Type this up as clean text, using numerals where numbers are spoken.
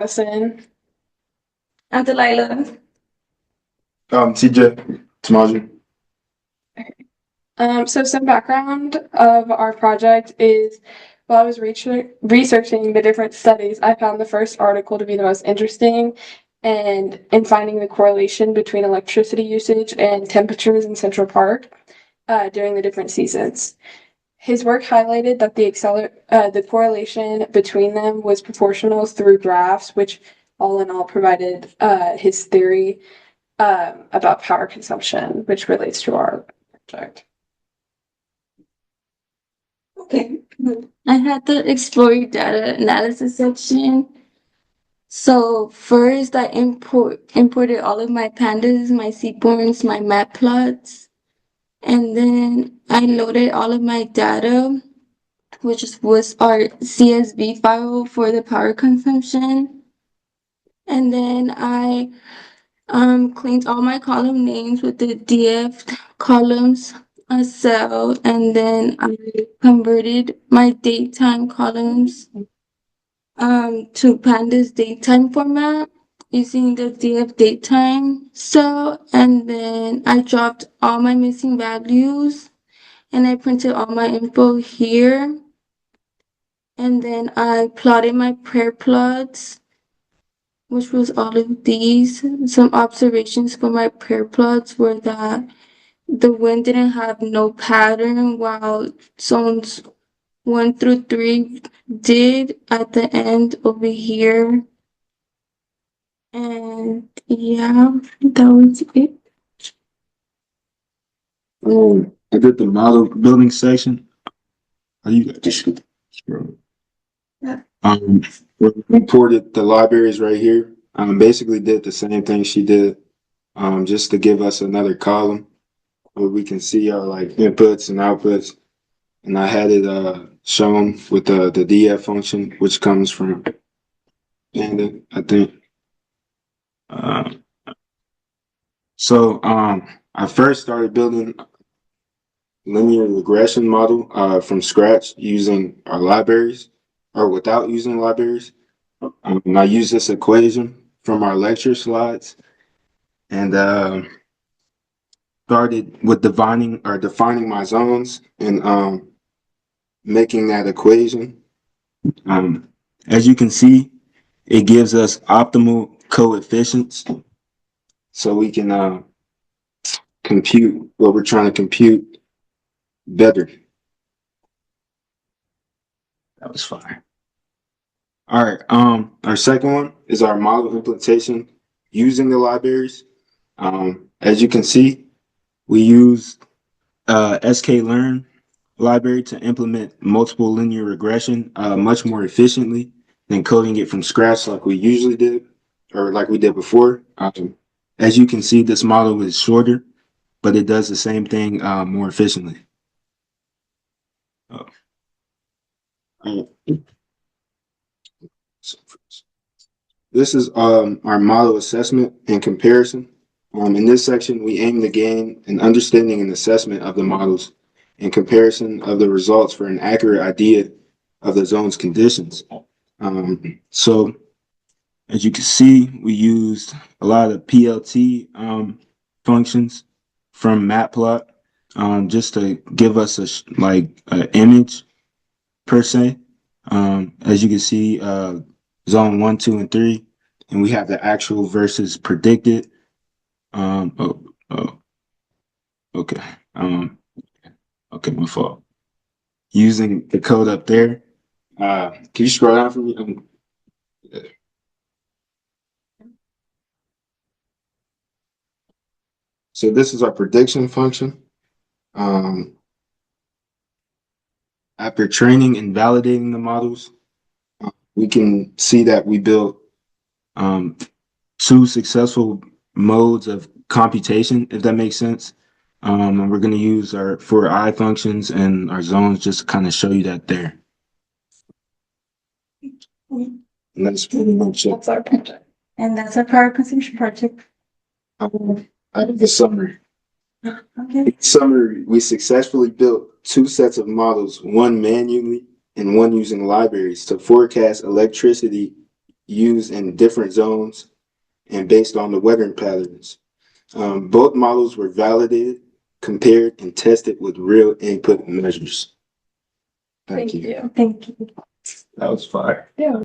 Madison. I'm Delayla. TJ, Tamaji. So some background of our project is while I was researching the different studies, I found the first article to be the most interesting and in finding the correlation between electricity usage and temperatures in Central Park during the different seasons. His work highlighted that the correlation between them was proportional through graphs, which all in all provided his theory about power consumption, which relates to our project. Okay. I had the explore data analysis section. So first I imported all of my pandas, my seaborns, my map plots, and then I loaded all of my data, which was our CSV file for the power consumption. And then I cleaned all my column names with the DF columns cell, and then I converted my datetime columns to pandas datetime format using the DF datetime cell, and then I dropped all my missing values and I printed all my info here, and then I plotted my prayer plots, which was all of these. Some observations for my prayer plots were that the wind didn't have no pattern, while zones 1 through 3 did at the end over here. And yeah, that was it. I did the model building section. How you got this? Yeah. We imported the libraries right here. Basically did the same thing she did. Just to give us another column where we can see our like inputs and outputs. And I had it shown with the DF function, which comes from Panda, I think. Uh, I first started building linear regression model from scratch using our libraries or without using libraries. And I use this equation from our lecture slides and started with defining my zones and making that equation. As you can see, it gives us optimal coefficients so we can compute what we're trying to compute better. That was fire. All right. Our second one is our model implementation using the libraries. As you can see, we use sklearn library to implement multiple linear regression much more efficiently than coding it from scratch like we usually did or like we did before. As you can see, this model is shorter, but it does the same thing more efficiently. This is our model assessment and comparison. In this section, we aim to gain an understanding and assessment of the models and comparison of the results for an accurate idea of the zone's conditions. So as you can see, we used a lot of PLT functions from Matplot just to give us an image per se. As you can see, zone 1, 2, and 3, and we have the actual versus predicted. Okay. Okay, my fault. Using the code up there. Can you scroll down for me? So this is our prediction function. After training and validating the models, we can see that we built two successful modes of computation, if that makes sense. And we're going to use our for I functions and our zones just to kind of show you that there. And that's pretty much it. That's our project. And that's our power consumption project. I have the summary. Okay. In summary, we successfully built two sets of models, one manually and one using libraries to forecast electricity used in different zones and based on the weather patterns. Both models were validated, compared, and tested with real input measures. Thank you. Thank you. That was fire. Yeah.